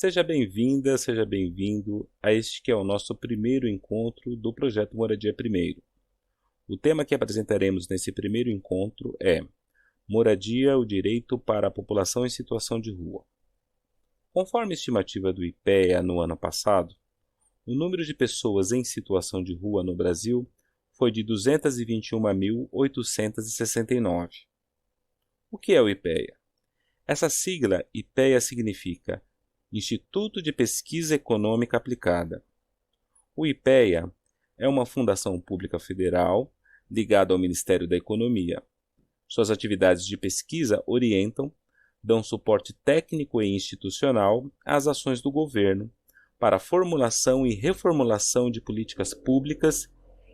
Seja bem-vinda, seja bem-vindo a este que é o nosso primeiro encontro do projeto Moradia Primeiro. O tema que apresentaremos nesse primeiro encontro é Moradia, o direito para a população em situação de rua. Conforme a estimativa do IPEA no ano passado, o número de pessoas em situação de rua no Brasil foi de 221.869. O que é o IPEA? Essa sigla IPEA significa Instituto de Pesquisa Econômica Aplicada. O IPEA é uma fundação pública federal ligada ao Ministério da Economia. Suas atividades de pesquisa orientam, dão suporte técnico e institucional às ações do governo para a formulação e reformulação de políticas públicas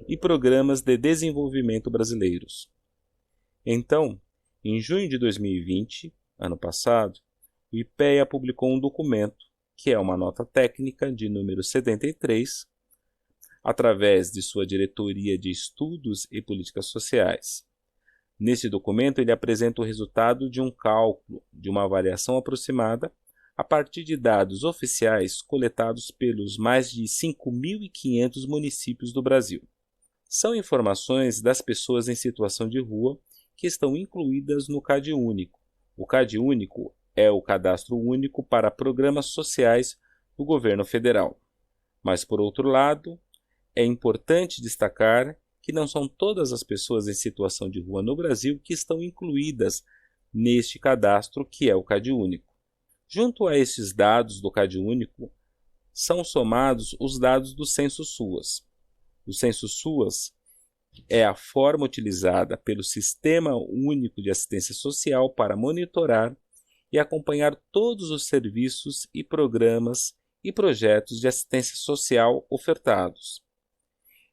e programas de desenvolvimento brasileiros. Então, em junho de 2020, ano passado, o IPEA publicou um documento, que é uma nota técnica de número 73, através de sua Diretoria de Estudos e Políticas Sociais. Nesse documento, ele apresenta o resultado de um cálculo, de uma avaliação aproximada, a partir de dados oficiais coletados pelos mais de 5.500 municípios do Brasil. São informações das pessoas em situação de rua que estão incluídas no CadÚnico. O CadÚnico é o Cadastro Único para Programas Sociais do Governo Federal. Mas, por outro lado, é importante destacar que não são todas as pessoas em situação de rua no Brasil que estão incluídas neste cadastro, que é o CadÚnico. Junto a esses dados do CadÚnico, são somados os dados do Censo SUAS. O Censo SUAS é a forma utilizada pelo Sistema Único de Assistência Social para monitorar e acompanhar todos os serviços e programas e projetos de assistência social ofertados.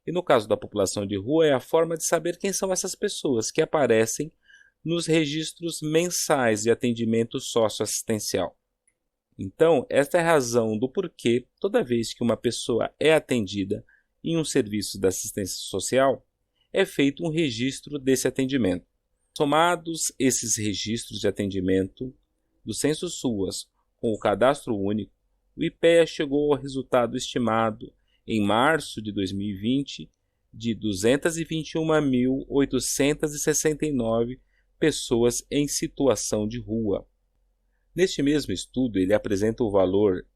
E no caso da população de rua, é a forma de saber quem são essas pessoas que aparecem nos registros mensais de atendimento socioassistencial. Então, esta é a razão do porquê, toda vez que uma pessoa é atendida em um serviço de assistência social, é feito um registro desse atendimento. Somados esses registros de atendimento do Censo SUAS com o Cadastro Único, o IPEA chegou ao resultado estimado em março de 2020 de 221.869 pessoas em situação de rua. Neste mesmo estudo, ele apresenta o valor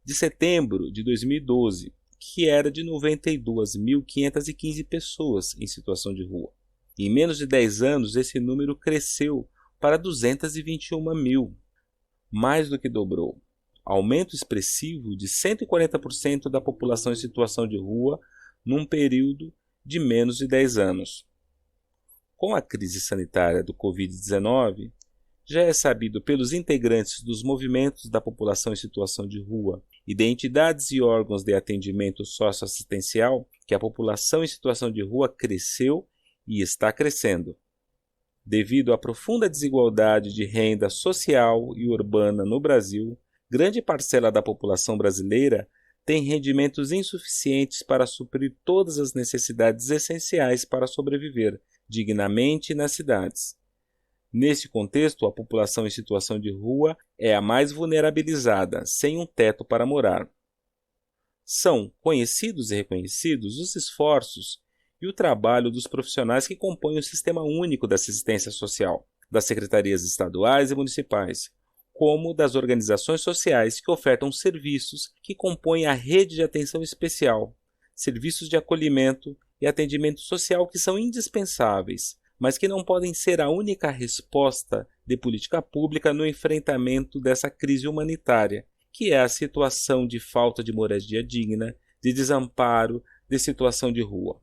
de setembro de 2012, que era de 92.515 pessoas em situação de rua. Em menos de 10 anos, esse número cresceu para 221 mil, mais do que dobrou. Aumento expressivo de 140% da população em situação de rua num período de menos de 10 anos. Com a crise sanitária do Covid-19, já é sabido pelos integrantes dos movimentos da população em situação de rua e de entidades e órgãos de atendimento socioassistencial que a população em situação de rua cresceu e está crescendo. Devido à profunda desigualdade de renda social e urbana no Brasil, grande parcela da população brasileira tem rendimentos insuficientes para suprir todas as necessidades essenciais para sobreviver dignamente nas cidades. Nesse contexto, a população em situação de rua é a mais vulnerabilizada, sem um teto para morar. São conhecidos e reconhecidos os esforços e o trabalho dos profissionais que compõem o Sistema Único da Assistência Social, das secretarias estaduais e municipais, como das organizações sociais que ofertam serviços que compõem a rede de atenção especial, serviços de acolhimento e atendimento social que são indispensáveis, mas que não podem ser a única resposta de política pública no enfrentamento dessa crise humanitária, que é a situação de falta de moradia digna, de desamparo, de situação de rua.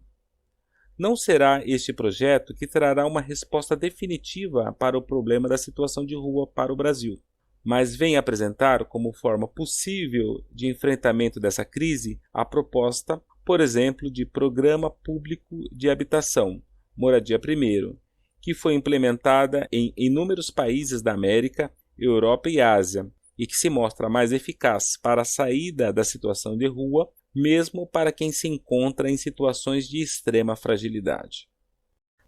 Não será este projeto que trará uma resposta definitiva para o problema da situação de rua para o Brasil, mas vem apresentar como forma possível de enfrentamento dessa crise a proposta, por exemplo, de Programa Público de Habitação, Moradia Primeiro, que foi implementada em inúmeros países da América, Europa e Ásia, e que se mostra mais eficaz para a saída da situação de rua, mesmo para quem se encontra em situações de extrema fragilidade.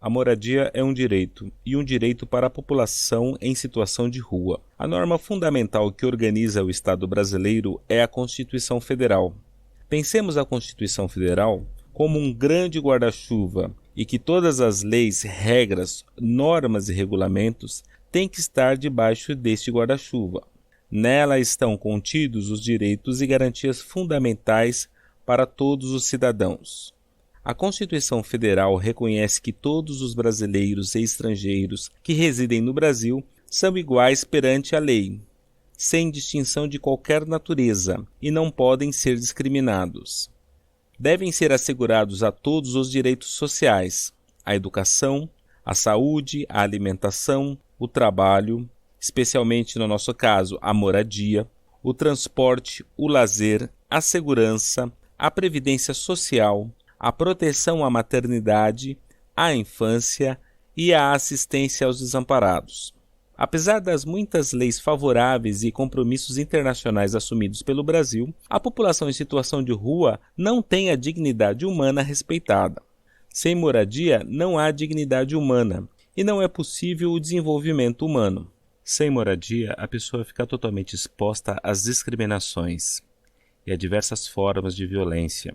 A moradia é um direito, e um direito para a população em situação de rua. A norma fundamental que organiza o Estado brasileiro é a Constituição Federal. Pensemos a Constituição Federal como um grande guarda-chuva e que todas as leis, regras, normas e regulamentos têm que estar debaixo deste guarda-chuva. Nela estão contidos os direitos e garantias fundamentais para todos os cidadãos. A Constituição Federal reconhece que todos os brasileiros e estrangeiros que residem no Brasil são iguais perante a lei, sem distinção de qualquer natureza, e não podem ser discriminados. Devem ser assegurados a todos os direitos sociais, a educação, a saúde, a alimentação, o trabalho, especialmente no nosso caso, a moradia, o transporte, o lazer, a segurança, a previdência social, a proteção à maternidade, à infância e à assistência aos desamparados. Apesar das muitas leis favoráveis e compromissos internacionais assumidos pelo Brasil, a população em situação de rua não tem a dignidade humana respeitada. Sem moradia não há dignidade humana e não é possível o desenvolvimento humano. Sem moradia, a pessoa fica totalmente exposta às discriminações e a diversas formas de violência.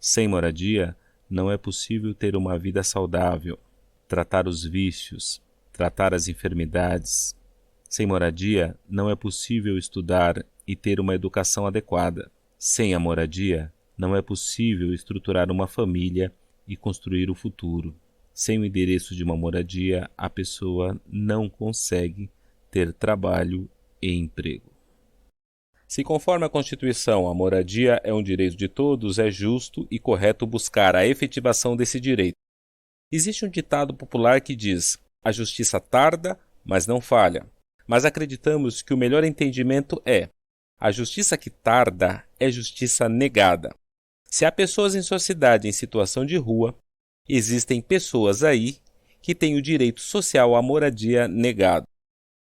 Sem moradia, não é possível ter uma vida saudável, tratar os vícios, tratar as enfermidades. Sem moradia, não é possível estudar e ter uma educação adequada. Sem a moradia, não é possível estruturar uma família e construir o futuro. Sem o endereço de uma moradia, a pessoa não consegue ter trabalho e emprego. Se conforme a Constituição a moradia é um direito de todos, é justo e correto buscar a efetivação desse direito. Existe um ditado popular que diz: a justiça tarda, mas não falha. Mas acreditamos que o melhor entendimento é: a justiça que tarda é justiça negada. Se há pessoas em sociedade em situação de rua, existem pessoas aí que têm o direito social à moradia negado.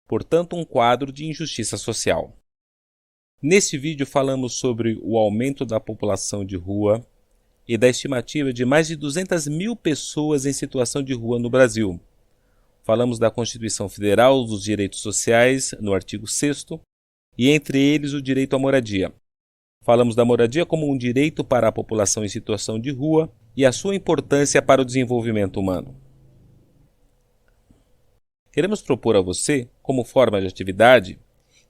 Portanto, um quadro de injustiça social. Neste vídeo falamos sobre o aumento da população de rua e da estimativa de mais de 200 mil pessoas em situação de rua no Brasil. Falamos da Constituição Federal, dos direitos sociais, no artigo 6º, e entre eles o direito à moradia. Falamos da moradia como um direito para a população em situação de rua e a sua importância para o desenvolvimento humano. Queremos propor a você, como forma de atividade,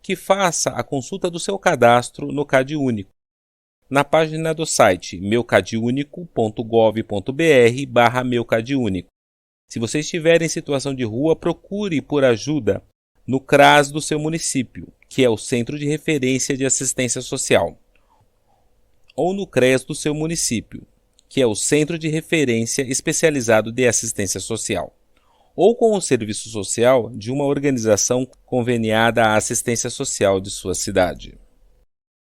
que faça a consulta do seu cadastro no CadÚnico, na página do site meucadunico.gov.br/meucadunico. Se você estiver em situação de rua, procure por ajuda no CRAS do seu município, que é o Centro de Referência de Assistência Social, ou no CRES do seu município, que é o Centro de Referência Especializado de Assistência Social, ou com o serviço social de uma organização conveniada à assistência social de sua cidade.